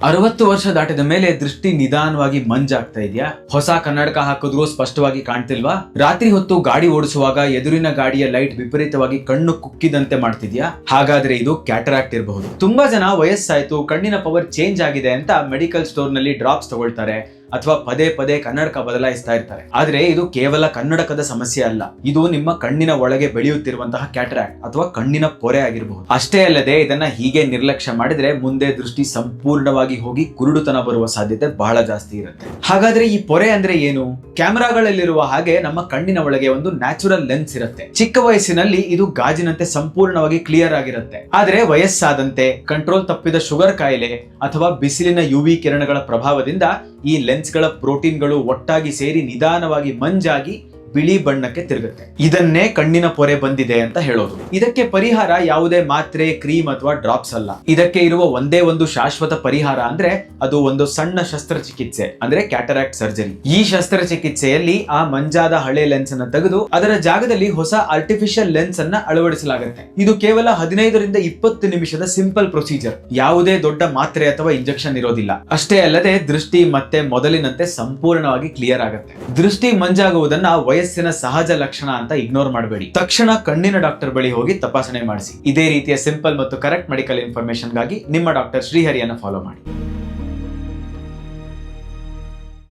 60 ವರ್ಷ ದಾಟಿದ ಮೇಲೆ ದೃಷ್ಟಿ ನಿಧಾನವಾಗಿ ಮಂಜಾಗ್ತಾ ಇದೆಯಾ? ಹೊಸ ಕನ್ನಡಕ ಹಾಕಿದ್ರೂ ಸ್ಪಷ್ಟವಾಗಿ ಕಾಣ್ತಿಲ್ವಾ? ರಾತ್ರಿ ಹೊತ್ತು ಗಾಡಿ ಓಡಿಸುವಾಗ ಎದುರಿನ ಗಾಡಿಯ ಲೈಟ್ ವಿಪರೀತವಾಗಿ ಕಣ್ಣು ಕುಕ್ಕಿದಂತೆ ಮಾಡ್ತಿದ್ಯಾ? ಹಾಗಾದ್ರೆ ಇದು ಕ್ಯಾಟರಾಕ್ಟ್ ಇರಬಹುದು. ತುಂಬಾ ಜನ ವಯಸ್ಸಾಯ್ತು, ಕಣ್ಣಿನ ಪವರ್ ಚೇಂಜ್ ಆಗಿದೆ ಅಂತ ಮೆಡಿಕಲ್ ಸ್ಟೋರ್ ನಲ್ಲಿ ಡ್ರಾಪ್ಸ್ ತಗೊಳ್ತಾರೆ ಅಥವಾ ಪದೇ ಪದೇ ಕನ್ನಡಕ ಬದಲಾಯಿಸ್ತಾ ಇರ್ತಾರೆ. ಆದ್ರೆ ಇದು ಕೇವಲ ಕನ್ನಡಕದ ಸಮಸ್ಯೆ ಅಲ್ಲ, ಇದು ನಿಮ್ಮ ಕಣ್ಣಿನ ಒಳಗೆ ಬೆಳೆಯುತ್ತಿರುವಂತಹ ಕ್ಯಾಟರಾಕ್ಟ್ ಅಥವಾ ಕಣ್ಣಿನ ಪೊರೆ ಆಗಿರಬಹುದು. ಅಷ್ಟೇ ಅಲ್ಲದೆ ಇದನ್ನ ಹೀಗೆ ನಿರ್ಲಕ್ಷ್ಯ ಮಾಡಿದ್ರೆ ಮುಂದೆ ದೃಷ್ಟಿ ಸಂಪೂರ್ಣವಾಗಿ ಹೋಗಿ ಕುರುಡುತನ ಬರುವ ಸಾಧ್ಯತೆ ಬಹಳ ಜಾಸ್ತಿ ಇರುತ್ತೆ. ಹಾಗಾದ್ರೆ ಈ ಪೊರೆ ಅಂದ್ರೆ ಏನು? ಕ್ಯಾಮೆರಾಗಳಲ್ಲಿರುವ ಹಾಗೆ ನಮ್ಮ ಕಣ್ಣಿನ ಒಳಗೆ ಒಂದು ನ್ಯಾಚುರಲ್ ಲೆನ್ಸ್ ಇರುತ್ತೆ. ಚಿಕ್ಕ ವಯಸ್ಸಿನಲ್ಲಿ ಇದು ಗಾಜಿನಂತೆ ಸಂಪೂರ್ಣವಾಗಿ ಕ್ಲಿಯರ್ ಆಗಿರುತ್ತೆ. ಆದ್ರೆ ವಯಸ್ಸಾದಂತೆ ಕಂಟ್ರೋಲ್ ತಪ್ಪಿದ ಶುಗರ್ ಕಾಯಿಲೆ ಅಥವಾ ಬಿಸಿಲಿನ ಯುವಿ ಕಿರಣಗಳ ಪ್ರಭಾವದಿಂದ ಈ ಲೆನ್ಸ್ಗಳ ಪ್ರೋಟೀನ್ಗಳು ಒಟ್ಟಾಗಿ ಸೇರಿ ನಿಧಾನವಾಗಿ ಮಂಜಾಗಿ ಬಿಳಿ ಬಣ್ಣಕ್ಕೆ ತಿರುಗುತ್ತೆ. ಇದನ್ನೇ ಕಣ್ಣಿನ ಪೊರೆ ಬಂದಿದೆ ಅಂತ ಹೇಳೋದು. ಇದಕ್ಕೆ ಪರಿಹಾರ ಯಾವುದೇ ಮಾತ್ರೆ, ಕ್ರೀಮ್ ಅಥವಾ ಡ್ರಾಪ್ಸ್ ಅಲ್ಲ. ಇದಕ್ಕೆ ಇರುವ ಒಂದೇ ಒಂದು ಶಾಶ್ವತ ಪರಿಹಾರ ಅಂದ್ರೆ ಅದು ಒಂದು ಸಣ್ಣ ಶಸ್ತ್ರಚಿಕಿತ್ಸೆ, ಅಂದ್ರೆ ಕ್ಯಾಟರಾಕ್ಟ್ ಸರ್ಜರಿ. ಈ ಶಸ್ತ್ರಚಿಕಿತ್ಸೆಯಲ್ಲಿ ಆ ಮಂಜಾದ ಹಳೆ ಲೆನ್ಸ್ ಅನ್ನ ತೆಗೆದು ಅದರ ಜಾಗದಲ್ಲಿ ಹೊಸ ಆರ್ಟಿಫಿಷಿಯಲ್ ಲೆನ್ಸ್ ಅನ್ನ ಅಳವಡಿಸಲಾಗುತ್ತೆ. ಇದು ಕೇವಲ 15 ರಿಂದ 20 ನಿಮಿಷದ ಸಿಂಪಲ್ ಪ್ರೊಸೀಜರ್. ಯಾವುದೇ ದೊಡ್ಡ ಮಾತ್ರೆ ಅಥವಾ ಇಂಜೆಕ್ಷನ್ ಇರೋದಿಲ್ಲ. ಅಷ್ಟೇ ಅಲ್ಲದೆ ದೃಷ್ಟಿ ಮತ್ತೆ ಮೊದಲಿನಂತೆ ಸಂಪೂರ್ಣವಾಗಿ ಕ್ಲಿಯರ್ ಆಗುತ್ತೆ. ದೃಷ್ಟಿ ಮಂಜಾಗುವುದನ್ನ ವಯಸ್ಸಿನ ಸಹಜ ಲಕ್ಷಣ ಅಂತ ಇಗ್ನೋರ್ ಮಾಡಬೇಡಿ. ತಕ್ಷಣ ಕಣ್ಣಿನ ಡಾಕ್ಟರ್ ಬಳಿ ಹೋಗಿ ತಪಾಸಣೆ ಮಾಡಿಸಿ. ಇದೇ ರೀತಿಯ ಸಿಂಪಲ್ ಮತ್ತು ಕರೆಕ್ಟ್ ಮೆಡಿಕಲ್ ಇನ್ಫಾರ್ಮೇಶನ್ ಗಾಗಿ ನಿಮ್ಮ ಡಾಕ್ಟರ್ ಶ್ರೀಹರಿಯನ್ನು ಫಾಲೋ ಮಾಡಿ.